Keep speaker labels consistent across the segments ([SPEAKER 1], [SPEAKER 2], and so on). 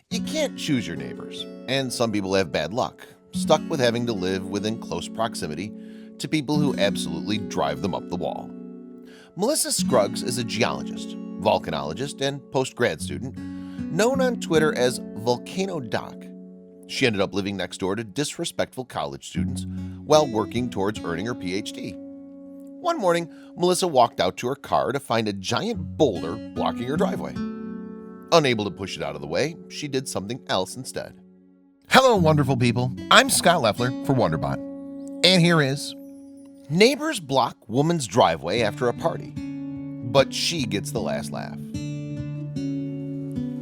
[SPEAKER 1] You can't choose your neighbors, and some people have bad luck, stuck with having to live within close proximity to people who absolutely drive them up the wall. Melissa Scruggs is a geologist, volcanologist, and post-grad student, known on Twitter as VolcanoDoc. She ended up living next door to disrespectful college students while working towards earning her Ph.D. One morning, Melissa walked out to her car to find a giant boulder blocking her driveway. Unable to push it out of the way, she did something else instead.
[SPEAKER 2] Hello, wonderful people. I'm Scott Leffler for WonderBot. And here is
[SPEAKER 1] Neighbors block woman's driveway after a party, but she gets the last laugh.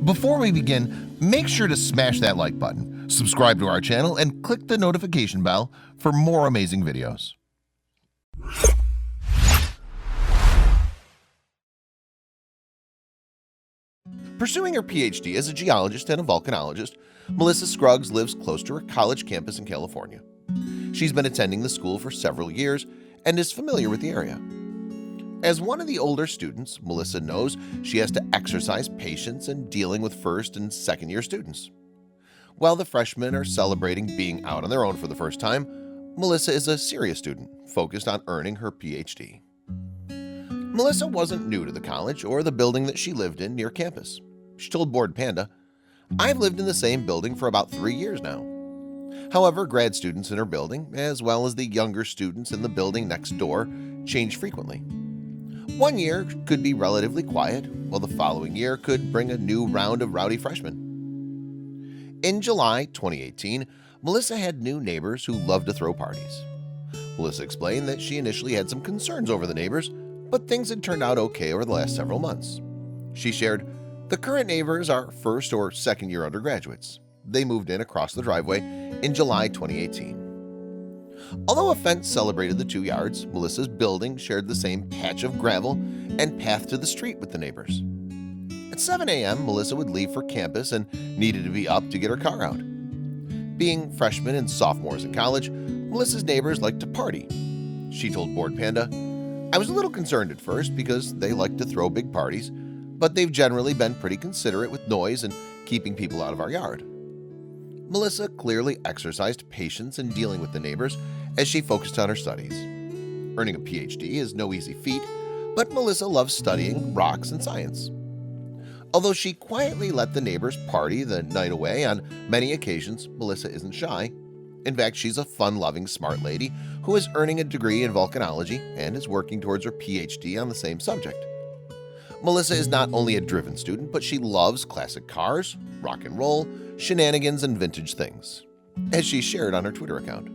[SPEAKER 2] Before we begin, make sure to smash that like button, subscribe to our channel, and click the notification bell for more amazing videos.
[SPEAKER 1] Pursuing her Ph.D. as a geologist and a volcanologist, Melissa Scruggs lives close to her college campus in California. She's been attending the school for several years and is familiar with the area. As one of the older students, Melissa knows she has to exercise patience in dealing with first and second year students. While the freshmen are celebrating being out on their own for the first time, Melissa is a serious student focused on earning her Ph.D. Melissa wasn't new to the college or the building that she lived in near campus. She told Bored Panda, "I've lived in the same building for about 3 years now." However, grad students in her building, as well as the younger students in the building next door, change frequently. One year could be relatively quiet, while the following year could bring a new round of rowdy freshmen. In July 2018, Melissa had new neighbors who loved to throw parties. Melissa explained that she initially had some concerns over the neighbors, but things had turned out okay over the last several months. She shared, "The current neighbors are first or second year undergraduates. They moved in across the driveway in July 2018. Although a fence separated the 2 yards, Melissa's building shared the same patch of gravel and path to the street with the neighbors. At 7 a.m., Melissa would leave for campus and needed to be up to get her car out. Being freshmen and sophomores in college, Melissa's neighbors liked to party. She told Bored Panda, "I was a little concerned at first because they like to throw big parties, but they've generally been pretty considerate with noise and keeping people out of our yard." Melissa clearly exercised patience in dealing with the neighbors as she focused on her studies. Earning a Ph.D. is no easy feat, but Melissa loves studying rocks and science. Although she quietly let the neighbors party the night away on many occasions, Melissa isn't shy. In fact, she's a fun-loving, smart lady who is earning a degree in volcanology and is working towards her Ph.D. on the same subject. Melissa is not only a driven student, but she loves classic cars, rock and roll, shenanigans, and vintage things, as she shared on her Twitter account.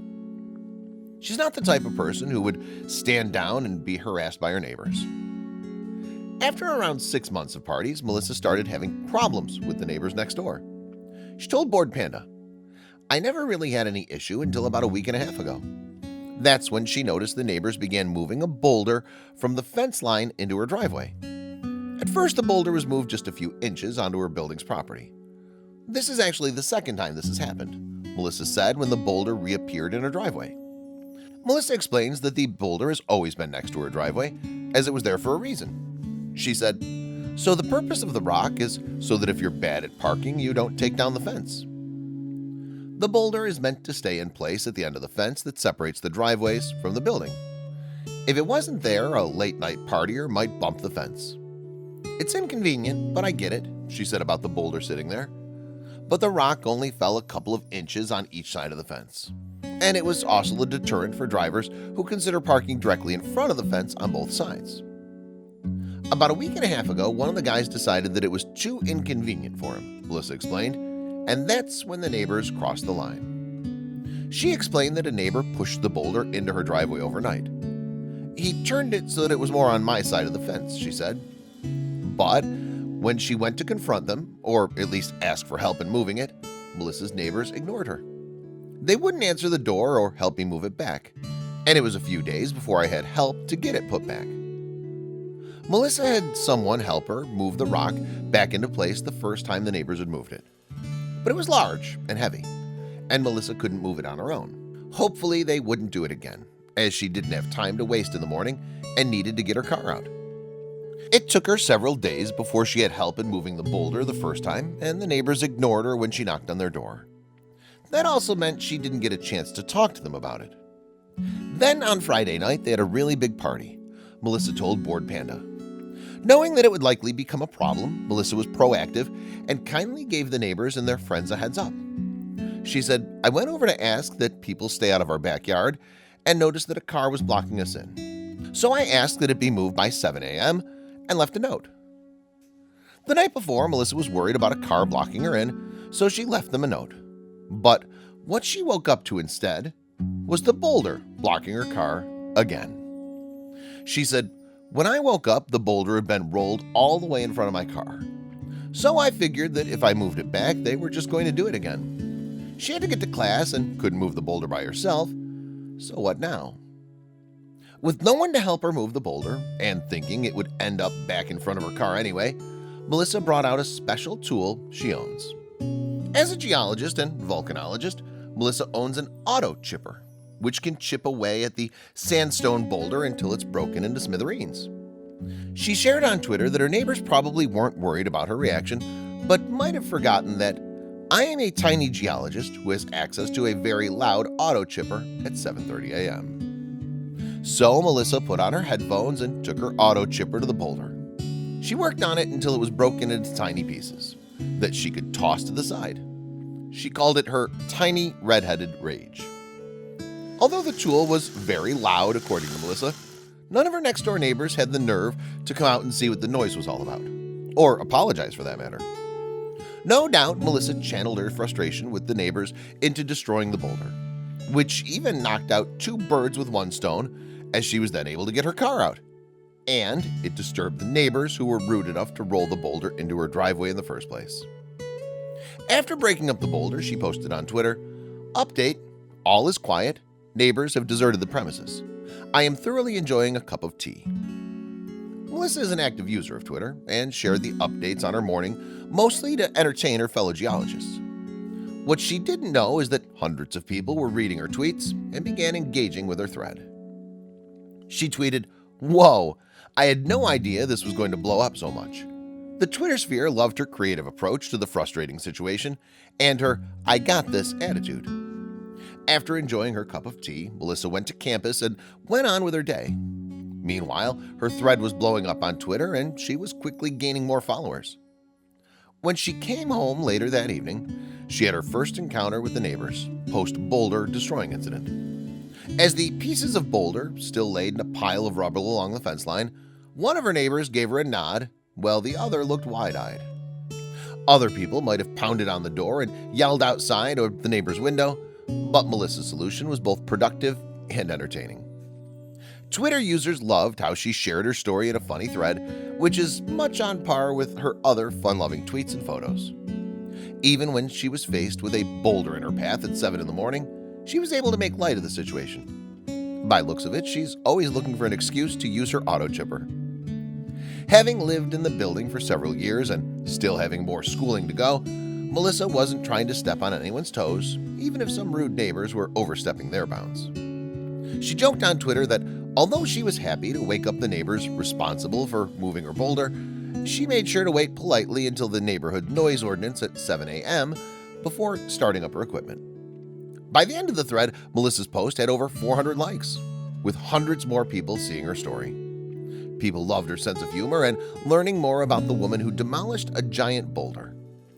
[SPEAKER 1] She's not the type of person who would stand down and be harassed by her neighbors. After around 6 months of parties, Melissa started having problems with the neighbors next door. She told Bored Panda, "I never really had any issue until about a week and a half ago. That's when she noticed the neighbors began moving a boulder from the fence line into her driveway. At first, the boulder was moved just a few inches onto her building's property. This is actually the second time this has happened," Melissa said when the boulder reappeared in her driveway. Melissa explains that the boulder has always been next to her driveway, as it was there for a reason. She said, "So the purpose of the rock is so that if you're bad at parking, you don't take down the fence. The boulder is meant to stay in place at the end of the fence that separates the driveways from the building. If it wasn't there, a late-night partier might bump the fence. It's inconvenient, but I get it," she said about the boulder sitting there. But the rock only fell a couple of inches on each side of the fence. And it was also a deterrent for drivers who consider parking directly in front of the fence on both sides. About a week and a half ago, one of the guys decided that it was too inconvenient for him, Melissa explained, and that's when the neighbors crossed the line. She explained that a neighbor pushed the boulder into her driveway overnight. "He turned it so that it was more on my side of the fence," she said. But when she went to confront them, or at least ask for help in moving it, Melissa's neighbors ignored her. They wouldn't answer the door or help me move it back, and it was a few days before I had help to get it put back. Melissa had someone help her move the rock back into place the first time the neighbors had moved it. But it was large and heavy, and Melissa couldn't move it on her own. Hopefully they wouldn't do it again, as she didn't have time to waste in the morning and needed to get her car out. It took her several days before she had help in moving the boulder the first time, and the neighbors ignored her when she knocked on their door. That also meant she didn't get a chance to talk to them about it. Then on Friday night, they had a really big party, Melissa told Bored Panda. Knowing that it would likely become a problem, Melissa was proactive and kindly gave the neighbors and their friends a heads up. She said, "I went over to ask that people stay out of our backyard and noticed that a car was blocking us in. So I asked that it be moved by 7 a.m. and left a note." The night before, Melissa was worried about a car blocking her in, so she left them a note. But what she woke up to instead was the boulder blocking her car again. She said, "When I woke up, the boulder had been rolled all the way in front of my car. So I figured that if I moved it back, they were just going to do it again. She had to get to class and couldn't move the boulder by herself. So what now?" With no one to help her move the boulder, and thinking it would end up back in front of her car anyway, Melissa brought out a special tool she owns. As a geologist and volcanologist, Melissa owns an auto chipper, which can chip away at the sandstone boulder until it's broken into smithereens. She shared on Twitter that her neighbors probably weren't worried about her reaction, but might have forgotten that I am a tiny geologist who has access to a very loud auto chipper at 7:30 a.m. So Melissa put on her headphones and took her auto chipper to the boulder. She worked on it until it was broken into tiny pieces that she could toss to the side. She called it her tiny red-headed rage. Although the tool was very loud, according to Melissa, none of her next-door neighbors had the nerve to come out and see what the noise was all about, or apologize for that matter. No doubt Melissa channeled her frustration with the neighbors into destroying the boulder, which even knocked out 2 birds with 1 stone, as she was then able to get her car out. And it disturbed the neighbors who were rude enough to roll the boulder into her driveway in the first place. After breaking up the boulder, she posted on Twitter, "Update, all is quiet. Neighbors have deserted the premises. I am thoroughly enjoying a cup of tea." Melissa is an active user of Twitter and shared the updates on her morning, mostly to entertain her fellow geologists. What she didn't know is that hundreds of people were reading her tweets and began engaging with her thread. She tweeted, "Whoa, I had no idea this was going to blow up so much." The Twitter sphere loved her creative approach to the frustrating situation and her "I got this" attitude. After enjoying her cup of tea, Melissa went to campus and went on with her day. Meanwhile, her thread was blowing up on Twitter and she was quickly gaining more followers. When she came home later that evening, she had her first encounter with the neighbors post-boulder destroying incident. As the pieces of boulder still laid in a pile of rubble along the fence line, one of her neighbors gave her a nod, while the other looked wide-eyed. Other people might have pounded on the door and yelled outside or the neighbor's window, but Melissa's solution was both productive and entertaining. Twitter users loved how she shared her story in a funny thread, which is much on par with her other fun-loving tweets and photos. Even when she was faced with a boulder in her path at 7 in the morning, she was able to make light of the situation. By looks of it, she's always looking for an excuse to use her auto chipper. Having lived in the building for several years and still having more schooling to go, Melissa wasn't trying to step on anyone's toes, even if some rude neighbors were overstepping their bounds. She joked on Twitter that although she was happy to wake up the neighbors responsible for moving her boulder, she made sure to wait politely until the neighborhood noise ordinance at 7 a.m. before starting up her equipment. By the end of the thread, Melissa's post had over 400 likes, with hundreds more people seeing her story. People loved her sense of humor and learning more about the woman who demolished a giant boulder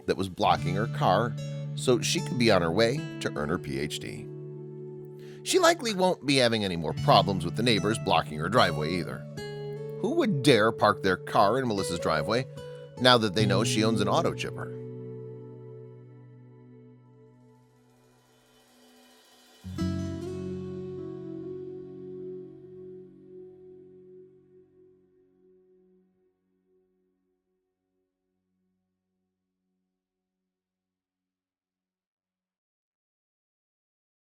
[SPEAKER 1] that was blocking her car so she could be on her way to earn her Ph.D. She likely won't be having any more problems with the neighbors blocking her driveway either. Who would dare park their car in Melissa's driveway now that they know she owns an auto chipper?